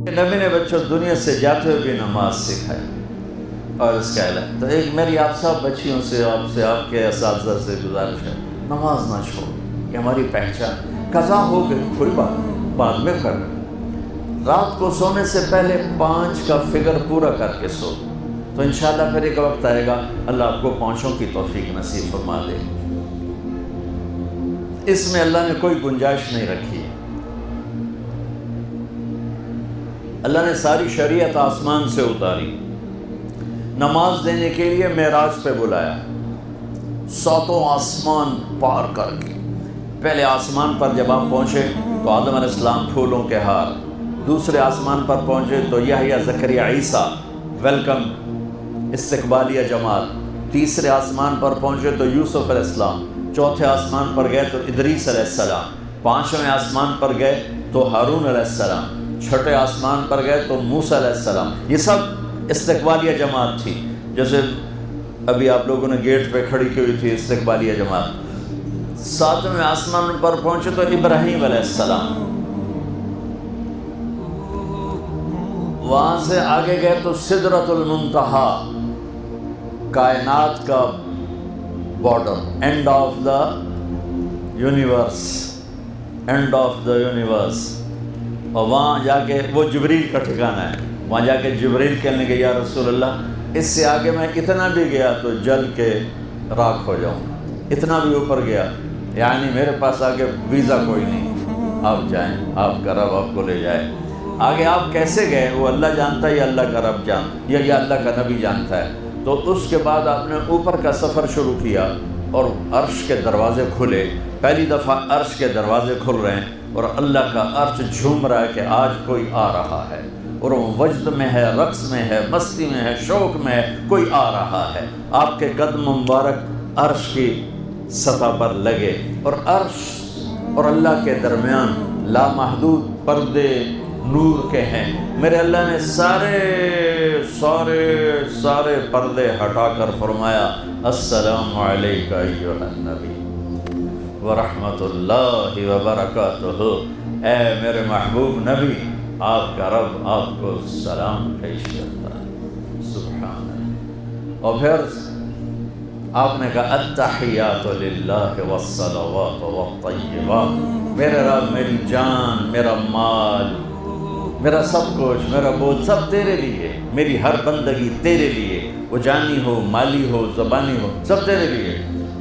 نبی نے بچوں دنیا سے جاتے ہوئے بھی نماز سکھائی اور اس کا اعلان. تو ایک میری آپ سب بچیوں سے آپ کے اساتذہ سے گزارش ہے، نماز نہ چھوڑ، یہ ہماری پہچان. قضا ہو گئی کوئی بات بعد میں کر، رات کو سونے سے پہلے 5 کا فگر پورا کر کے سو، تو انشاءاللہ پھر ایک وقت آئے گا اللہ آپ کو 5 کی توفیق نصیب فرما دے. اس میں اللہ نے کوئی گنجائش نہیں رکھی. اللہ نے ساری شریعت آسمان سے اتاری، نماز دینے کے لیے معراج پہ بلایا، 7 آسمان پار کر کے. پہلے آسمان پر جب آپ پہنچے تو آدم علیہ السلام پھولوں کے ہار، دوسرے آسمان پر پہنچے تو یحییٰ زکریا عیسیٰ ویلکم استقبالیہ جماعت، تیسرے آسمان پر پہنچے تو یوسف علیہ السلام، چوتھے آسمان پر گئے تو ادریس علیہ السلام، 5ویں آسمان پر گئے تو ہارون علیہ السلام، 6ٹھے آسمان پر گئے تو موسیٰ علیہ السلام. یہ سب استقبالیہ جماعت تھی. جیسے ابھی آپ لوگوں نے گیٹ پہ کھڑی کی ہوئی تھی استقبالیہ جماعت. 7ویں آسمان پر پہنچے تو ابراہیم علیہ السلام، وہاں سے آگے گئے تو سدرۃ المنتہا، کائنات کا border, and of the universe, and of the universe. اور وہاں جا کے وہ جبریل کا ٹھکانہ ہے، وہاں جا کے جبریل کہنے لگے یا رسول اللہ اس سے آگے میں اتنا بھی گیا تو جل کے راکھ ہو جاؤں، اتنا بھی اوپر گیا یعنی میرے پاس آگے ویزا کوئی نہیں، آپ جائیں، آپ کا رب آپ کو لے جائے. آگے آپ کیسے گئے وہ اللہ جانتا ہے یا اللہ کا رب جانتا ہے یا اللہ کا نبی جانتا ہے. تو اس کے بعد آپ نے اوپر کا سفر شروع کیا اور عرش کے دروازے کھلے. پہلی دفعہ عرش کے دروازے کھل رہے ہیں اور اللہ کا عرش جھوم رہا ہے کہ آج کوئی آ رہا ہے، اور وہ وجد میں ہے، رقص میں ہے، مستی میں ہے، شوق میں ہے، کوئی آ رہا ہے. آپ کے قدم مبارک عرش کی سطح پر لگے اور عرش اور اللہ کے درمیان لامحدود پردے نور کے ہیں. میرے اللہ نے سارے پردے ہٹا کر فرمایا السلام علیکہ ایھا النبی ورحمۃ اللہ وبرکاتہ. اے میرے محبوب نبی، آپ کا رب آپ کو سلام پیش کرتا ہے. سبحان اللہ. اور پھر آپ نے کہا التحیات للہ والصلوات والطیبات. میرے رب، میری جان، میرا مال، میرا سب کچھ، میرا بوجھ سب تیرے لیے، میری ہر بندگی تیرے لیے، وہ جانی ہو، مالی ہو، زبانی ہو، سب تیرے لیے.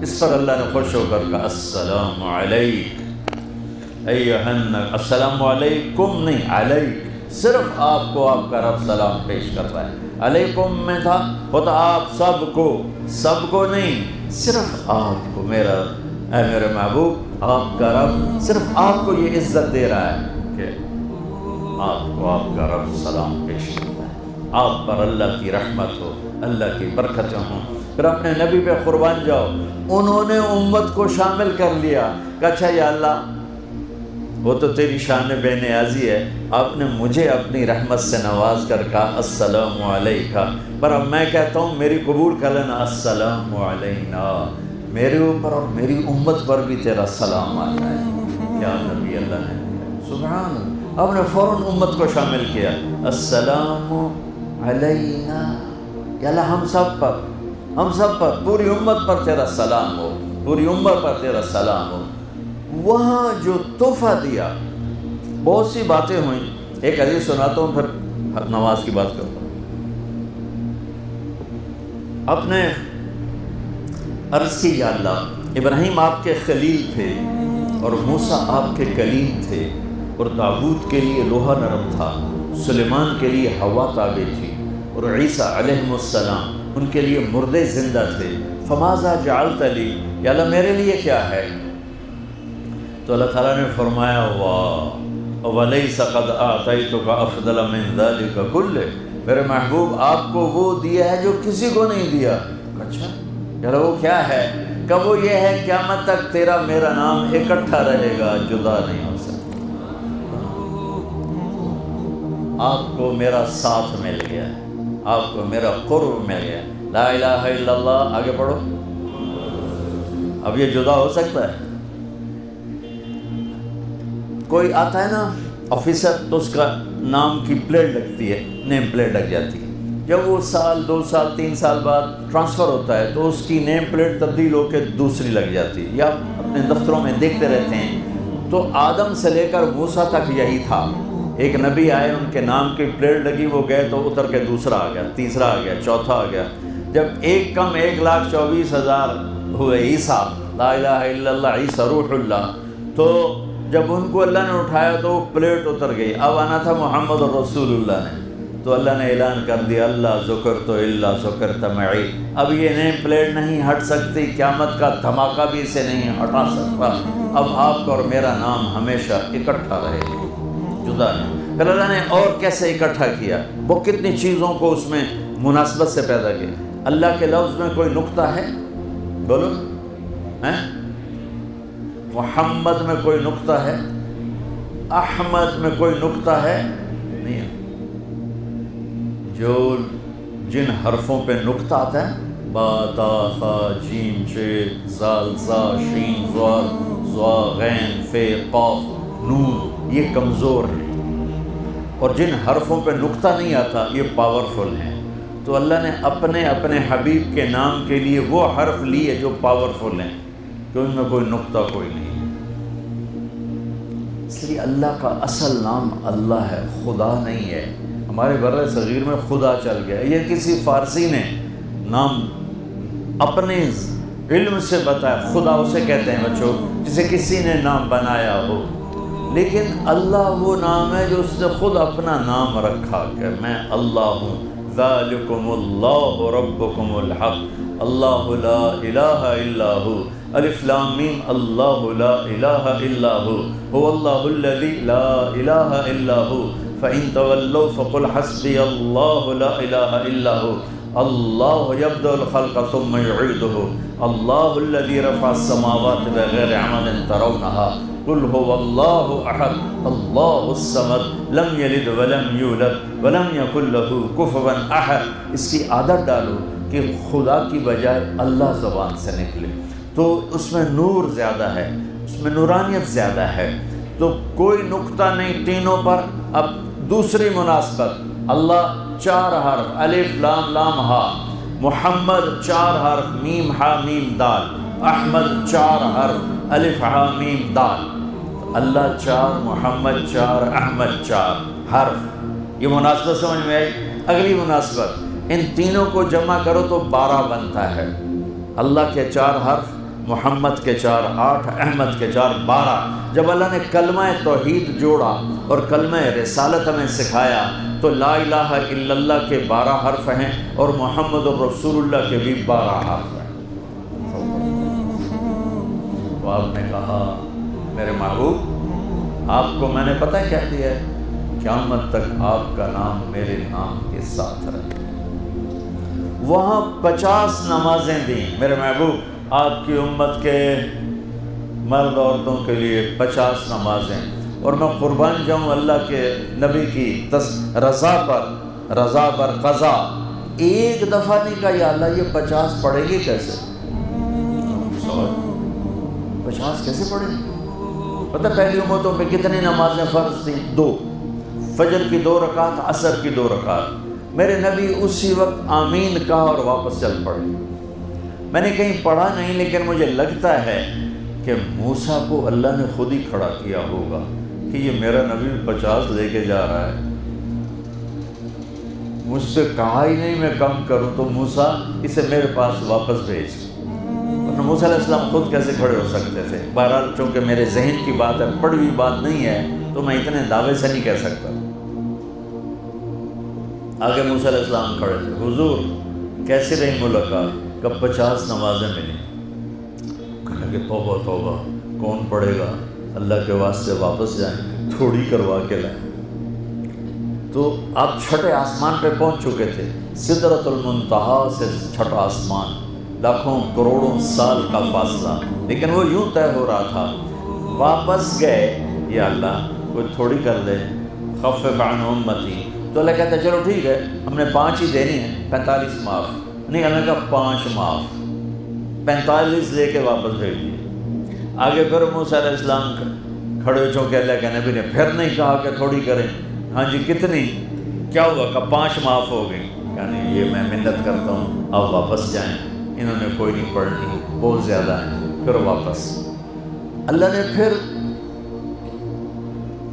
اس پر اللہ نے خوش ہو کر کہا السلام علیک ایھا النبی. السلام علیکم نہیں، علیک. صرف آپ کو آپ کا رب سلام پیش کرتا ہے. علیکم میں تھا ہوتا آپ سب کو نہیں، صرف آپ کو. میرا اے میرے محبوب، آپ کا رب صرف آپ کو یہ عزت دے رہا ہے کہ آپ کو آپ کا رب سلام پیش کرتا ہے. آپ پر اللہ کی رحمت ہو، اللہ کی برکتیں ہوں. پھر اپنے نبی پہ قربان جاؤ. انہوں نے امت کو شامل کر لیا کہ اچھا یا اللہ وہ تو تیری شان بے نیازی ہے، آپ نے مجھے اپنی رحمت سے نواز کر کہا السلام علیکہ، پر اب میں کہتا ہوں میری قبول کر لینا السلام علینا، میرے اوپر اور میری امت پر بھی تیرا سلام آتا ہے. کیا نبی اللہ نے، سبحان اللہ. آپ نے فوراً امت کو شامل کیا السلام علینا، یا اللہ ہم سب پر پوری امت پر تیرا سلام ہو، پوری امت پر تیرا سلام ہو. وہاں جو تحفہ دیا، بہت سی باتیں ہوئیں. ایک حدیث سناتا ہوں پھر نماز کی بات کرتا ہوں. اپنے عرض کی یا اللہ ابراہیم آپ کے خلیل تھے اور موسیٰ آپ کے کلیم تھے، اور داؤد کے لیے لوہا نرم تھا، سلیمان کے لیے ہوا تابع تھی، اور عیسیٰ علیہ السلام ان کے لیے مردے زندہ تھے. فماذا جعلت لی، یا اللہ میرے لیے کیا ہے؟ تو اللہ تعالیٰ نے فرمایا واہ وَلَيْسَ قَدْ آتَيْتُكَ أَفْضَلَ مِنْ ذَلِكَ كُلِّهِ. میرے محبوب آپ کو وہ دیا ہے جو کسی کو نہیں دیا. اچھا یار وہ کیا ہے؟ کہ وہ یہ ہے قیامت تک تیرا میرا نام اکٹھا رہے گا، جدا نہیں ہو سکتا. آپ کو میرا ساتھ مل گیا ہے، آپ کو میرا قرب مل گیا. لا الہ الا اللہ، آگے پڑھو. اب یہ جدا ہو سکتا ہے؟ کوئی آتا ہے نا آفیسر تو اس کا نام کی پلیٹ لگتی ہے، نیم پلیٹ لگ جاتی ہے۔ جب وہ سال 2 سال 3 سال بعد ٹرانسفر ہوتا ہے تو اس کی نیم پلیٹ تبدیل ہو کے دوسری لگ جاتی ہے، یا اپنے دفتروں میں دیکھتے رہتے ہیں۔ تو آدم سے لے کر موسیٰ تک یہی تھا، ایک نبی آئے، ان کے نام کی پلیٹ لگی، وہ گئے تو اتر کے دوسرا آ گیا، تیسرا آ گیا، چوتھا آ گیا۔ جب ایک کم 1,24,000 ہوئے عیسیٰ، لا الہ الا اللہ، عیسیٰ روح اللہ، تو جب ان کو اللہ نے اٹھایا تو وہ پلیٹ اتر گئی۔ اب آنا تھا محمد رسول اللہ نے، تو اللہ نے اعلان کر دیا اللہ ذکرت الا ذکرت معی، اب یہ نیم پلیٹ نہیں ہٹ سکتی، قیامت کا دھماکہ بھی اسے نہیں ہٹا سکتا، اب آپ کا اور میرا نام ہمیشہ اکٹھا رہے گا، جدا نہیں۔ پھر اللہ نے اور کیسے اکٹھا کیا، وہ کتنی چیزوں کو اس میں مناسبت سے پیدا کیا۔ اللہ کے لفظ میں کوئی نقطہ ہے؟ بولو ہیں؟ محمد میں کوئی نقطہ ہے؟ احمد میں کوئی نقطہ ہے؟ نہیں ہے۔ جو جن حرفوں پہ نقطہ آتا ہے، با تا ثا جیم شین زال زا شین زوال زوا غین فے قاف نون، یہ کمزور ہیں، اور جن حرفوں پہ نقطہ نہیں آتا یہ پاورفل ہیں۔ تو اللہ نے اپنے حبیب کے نام کے لیے وہ حرف لیے جو پاورفل ہیں، کہ ان میں کوئی نقطہ کوئی نہیں ہے۔ اس لیے اللہ کا اصل نام اللہ ہے، خدا نہیں ہے۔ ہمارے بر صغیر میں خدا چل گیا، یہ کسی فارسی نے نام اپنے علم سے بتایا، خدا اسے کہتے ہیں بچوں جسے کسی نے نام بنایا ہو، لیکن اللہ وہ نام ہے جو اس نے خود اپنا نام رکھا کہ میں اللہ ہوں، ذالکم اللہ ربکم الحق، اللہ لا الہ الا ہو، الف لام میم، اللہ لا الہ الا ہو، هو اللہ الذی لا الہ الا ہو، فَإِن تَوَلَّوْا فَقُلْ حَسْبِيَ اللَّهُ لَا إِلَهَ إِلَّا هُوَ اللَّهُ يَبْدَأُ الْخَلْقَ ثُمَّ يُعِيدُهُ اللَّهُ الَّذِي رَفَعَ السَّمَاوَاتِ بِغَيْرِ عَمَدٍ تَرَوْنَهَا قُلْ هُوَ اللَّهُ أَحَدٌ اللَّهُ الصَّمَدُ لَمْ يَلِدْ وَلَمْ يُولَدْ وَلَمْ يَكُنْ لَهُ كُفُوًا أَحَدٌ۔ اس کی عادت ڈالو کہ خدا کی بجائے اللہ زبان سے نکلے، تو اس میں نور زیادہ ہے، اس میں نورانیت زیادہ ہے، تو کوئی نقطہ نہیں تینوں پر۔ اب دوسری مناسبت، اللہ 4 حرف، الف لام لام ہا، محمد 4 حرف، میم ہا میم دال، احمد 4 حرف، الف ہا میم دال، اللہ 4، محمد 4، احمد 4 حرف۔ یہ مناسبت سمجھ میں آئی؟ اگلی مناسبت، ان تینوں کو جمع کرو تو 12 بنتا ہے۔ اللہ کے 4 حرف، محمد کے 4 8، احمد کے 4 12۔ جب اللہ نے کلمہ توحید جوڑا اور کلمہ رسالت ہمیں سکھایا تو لا الہ الا اللہ کے 12 حرف ہیں اور محمد رسول اللہ کے بھی 12 حرف ہیں۔ تو آپ نے کہا میرے محبوب آپ کو میں نے پتہ کیا دیا ہے، قیامت تک آپ کا نام میرے نام کے ساتھ رہے۔ وہاں 50 نمازیں دیں میرے محبوب، آپ کی امت کے مرد عورتوں کے لیے 50 نمازیں، اور میں قربان جاؤں اللہ کے نبی کی رضا پر قضا، ایک دفعہ نہیں کہا یا اللہ یہ 50 پڑھیں گے کیسے؟ 50 کیسے پڑھیں گے؟ پتہ پہلی امتوں میں کتنی نمازیں فرض تھیں؟ 2، فجر کی 2 رکعت، عصر کی 2 رکعت۔ میرے نبی اسی وقت آمین کہا اور واپس چل پڑے۔ میں نے کہیں پڑھا نہیں، لیکن مجھے لگتا ہے کہ موسیٰ کو اللہ نے خود ہی کھڑا کیا ہوگا کہ یہ میرا نبی 50 لے کے جا رہا ہے، مجھ سے کہا ہی نہیں میں کم کروں، تو موسیٰ اسے میرے پاس واپس بھیج۔ ورنہ موسیٰ علیہ السلام خود کیسے کھڑے ہو سکتے تھے؟ بہرحال چونکہ میرے ذہن کی بات ہے، پڑھی ہوئی بات نہیں ہے، تو میں اتنے دعوے سے نہیں کہہ سکتا۔ آگے موسیٰ علیہ السلام کھڑے تھے، حضور کیسی رہی ملاقات؟ کب 50 نمازیں ملی؟ کہنے کہ توبہ توبہ، کون پڑھے گا؟ اللہ کے واسطے واپس جائیں، تھوڑی کروا کے لائیں۔ تو آپ چھٹے آسمان پہ پہنچ چکے تھے، سدرۃ المنتہا سے چھٹا آسمان، لاکھوں کروڑوں سال کا فاصلہ، لیکن وہ یوں طے ہو رہا تھا۔ واپس گئے، یا اللہ کوئی تھوڑی کر دے، خفف عن امتی، تو اللہ کہتا ہے چلو ٹھیک ہے، ہم نے 5 ہی دینی ہیں، 45 معاف نہیں، اللہ کا 5 معاف، 45 لے کے واپس بھیج دیے۔ آگے پھر موسیٰ علیہ السلام کھڑے ہو چونکہ اللہ کے نبی نے پھر نہیں کہا کہ تھوڑی کریں. ہاں جی کتنی؟ کیا ہوا کہ 5 معاف ہو گئی. یعنی یہ میں منت کرتا ہوں آپ واپس جائیں, انہوں نے کوئی نہیں پڑھنی, بہت زیادہ ہیں. پھر واپس اللہ نے پھر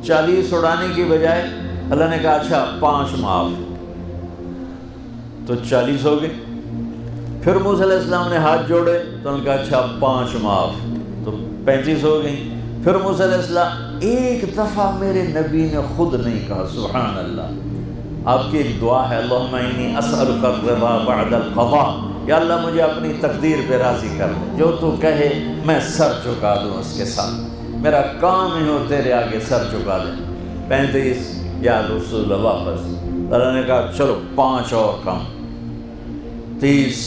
40 اڑانے کی بجائے اللہ نے کہا اچھا 5 معاف, تو 40 ہو گئے. پھر موسیٰ علیہ السلام نے ہاتھ جوڑے تو انہوں نے کہا اچھا 5 معاف, تو 35 ہو گئی. پھر موسیٰ علیہ السلام ایک دفعہ میرے نبی نے خود نہیں کہا سبحان اللہ. آپ کی ایک دعا ہے اللہم انی اسألک الرضا بعد القضاء, یا اللہ مجھے اپنی تقدیر پہ راضی کر دے, جو تو کہے میں سر جھکا دوں اس کے ساتھ, میرا کام ہی ہو تیرے آگے سر جھکا دیں. 35 یا رسول اللہ واپس. اللہ نے کہا چلو 5 اور کم, 30.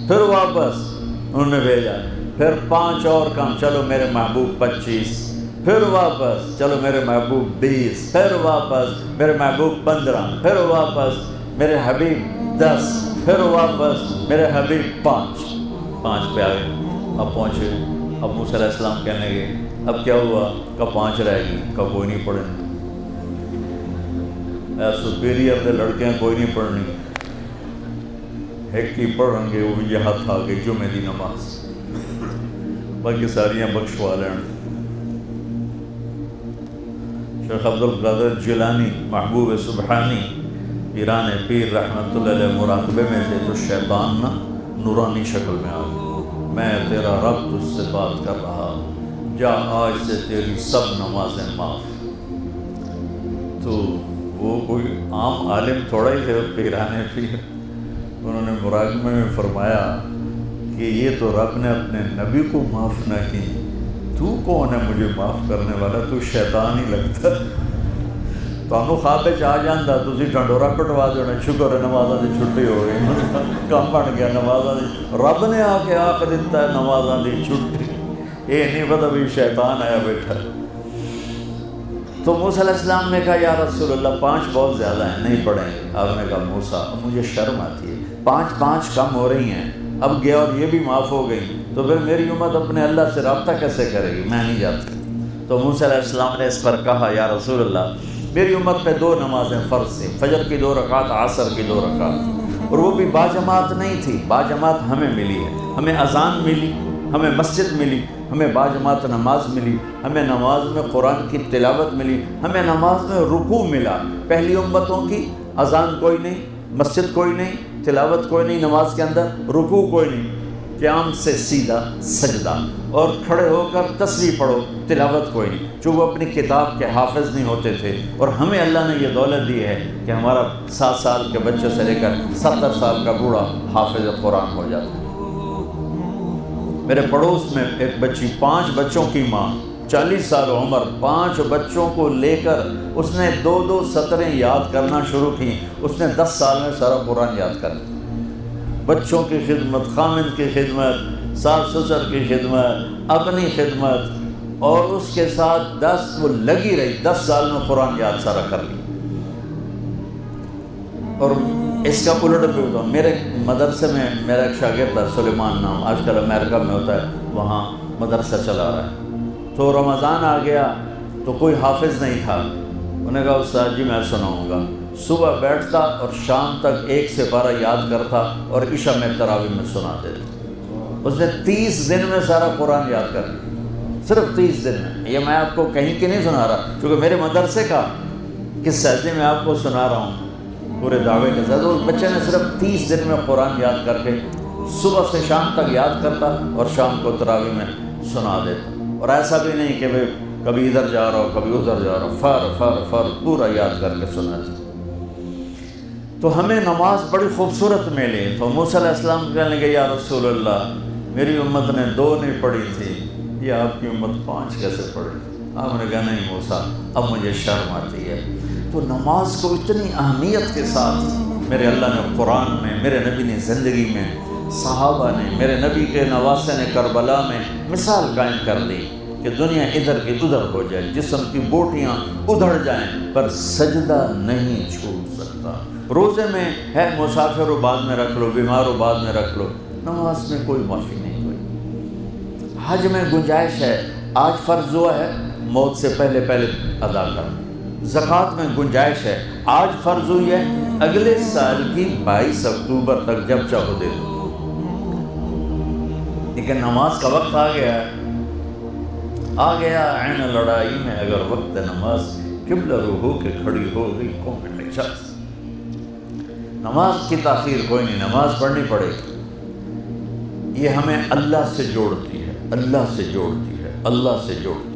پھر واپس انہوں نے بھیجا, پھر 5 اور کم, چلو میرے محبوب 25. پھر واپس چلو میرے محبوب 20. پھر واپس میرے محبوب 15. پھر واپس میرے حبیب 10. پھر واپس میرے حبیب 5 پہ آ گئے. اب پہنچے. اب موسیٰ علیہ السلام کہنے گئے اب کیا ہوا کہ 5 رہ گئی, کہ کوئی نہیں پڑھیں. سپیریئر دے لڑکے ہیں, کوئی نہیں پڑھنی, ایک ہی پڑھیں گے, وہ بھی یہ ہاتھ آ گئی جمعے دی نماز, باقی ساریاں بخشوا لیں. شیخ عبد القادر جیلانی محبوب سبحانی پیران پیر رحمت اللہ علیہ مراقبے میں تھے, تو شیطان نا نورانی شکل میں آ گیا, میں تیرا رب تجھ سے بات کر رہا, جا آج سے تیری سب نمازیں معاف. تو وہ کوئی عام عالم تھوڑا ہی تھے, پیران پیر. انہوں نے مراقبے میں فرمایا کہ یہ تو رب نے اپنے نبی کو معاف نہ کی, تو کون ہے مجھے معاف کرنے والا, تو شیطان ہی لگتا. تو خواب آ جانا تھی ڈنڈورا کٹوا دینا, شکر ہے نمازاں دی چھٹی ہو گئی, کام بن گیا نمازاں دی. رب نے آ کے آخ دیتا ہے نمازاں دی چھٹی, یہ نہیں پتا بھی شیطان آیا بیٹھا. تو موسیٰ علیہ السلام نے کہا یا رسول اللہ 5 بہت زیادہ ہیں, نہیں پڑھیں. آپ نے کہا موسیٰ اب مجھے شرم آتی ہے, 5 کم ہو رہی ہیں, اب گیا اور یہ بھی معاف ہو گئی, تو پھر میری امت اپنے اللہ سے رابطہ کیسے کرے گی, میں نہیں جاتا. تو موسیٰ علیہ السلام نے اس پر کہا یا رسول اللہ میری امت پہ 2 نمازیں فرض تھیں, فجر کی 2 رکعت, عصر کی 2 رکعت, اور وہ بھی باجماعت نہیں تھی. باجماعت ہمیں ملی ہے, ہمیں اذان ملی, ہمیں مسجد ملی, ہمیں باجماعت نماز ملی, ہمیں نماز میں قرآن کی تلاوت ملی, ہمیں نماز میں رکوع ملا. پہلی امتوں کی اذان کوئی نہیں, مسجد کوئی نہیں, تلاوت کوئی نہیں, نماز کے اندر رکوع کوئی نہیں, قیام سے سیدھا سجدہ, اور کھڑے ہو کر تسبیح پڑھو, تلاوت کوئی نہیں, جو وہ اپنی کتاب کے حافظ نہیں ہوتے تھے. اور ہمیں اللہ نے یہ دولت دی ہے کہ ہمارا 7 سال کے بچے سے لے کر 70 سال کا بوڑھا حافظ قرآن ہو جاتا ہے. میرے پڑوس میں ایک بچی, 5 بچوں کی ماں, 40 سال عمر, 5 بچوں کو لے کر اس نے 2 سطریں یاد کرنا شروع کی. اس نے 10 سال میں سارا قرآن یاد کر لیا. بچوں کی خدمت, خامد کی خدمت, ساس سسر کی خدمت, اپنی خدمت, اور اس کے ساتھ وہ لگی رہی. 10 سال میں قرآن یاد سارا کر لی. اور اس کا الٹ بھی ہوتا. میرے مدرسے میں میرا ایک شاگرد تھا سلیمان نام, آج کل امریکہ میں ہوتا ہے, وہاں مدرسہ چلا رہا ہے. تو رمضان آ گیا تو کوئی حافظ نہیں تھا. انہوں نے کہا استاد جی میں سناؤں گا. صبح بیٹھتا اور شام تک 1 سپارہ یاد کرتا اور عشاء میں تراویح میں سنا دیتا. اس نے 30 دن میں سارا قرآن یاد کر لیا, صرف 30 دن میں. یہ میں آپ کو کہیں کی نہیں سنا رہا, کیونکہ میرے مدرسے کا قصہ ہے, میں آپ کو سنا رہا ہوں پورے دعوے کے ساتھ. اس بچے نے صرف 30 دن میں قرآن یاد کر کے صبح سے شام تک یاد کرتا اور شام کو تراویح میں سنا دیتا. اور ایسا بھی نہیں کہ بھائی کبھی ادھر جا رہا ہو کبھی ادھر جا رہا ہو, فر پورا یاد کر کے سناتا. تو ہمیں نماز بڑی خوبصورت ملی. تو موسیٰ علیہ السلام کہنے لگے یا رسول اللہ میری امت نے 2 نہیں پڑھی تھی, یہ آپ کی امت 5 کیسے پڑھی؟ آپ نے کہا نہیں موسیٰ اب مجھے شرم آتی ہے. تو نماز کو اتنی اہمیت کے ساتھ میرے اللہ نے قرآن میں, میرے نبی نے زندگی میں, صحابہ نے, میرے نبی کے نواسے نے کربلا میں مثال قائم کر دی کہ دنیا ادھر کی ادھر ہو جائے, جسم کی بوٹیاں ادھڑ جائیں, پر سجدہ نہیں چھوٹ سکتا. روزے میں ہے مسافر ہو بعد میں رکھ لو, بیمار ہو بعد میں رکھ لو, نماز میں کوئی معافی نہیں ہوئی. حج میں گنجائش ہے, آج فرض ہوا ہے موت سے پہلے پہلے ادا کر۔ زکوٰۃ میں گنجائش ہے، آج فرض ہوئی ہے، اگلے سال کی 22 اکتوبر تک جب چاہو دے دو، لیکن نماز کا وقت آ گیا ہے، آ گیا عین لڑائی میں اگر وقت نماز قبلہ رو ہو کے کھڑی ہو گئی قوم حجاز۔ نماز کی تاخیر کوئی نہیں، نماز پڑھنی پڑے گی، یہ ہمیں اللہ سے جوڑتی ہے، اللہ سے جوڑتی ہے، اللہ سے جوڑتی ہے۔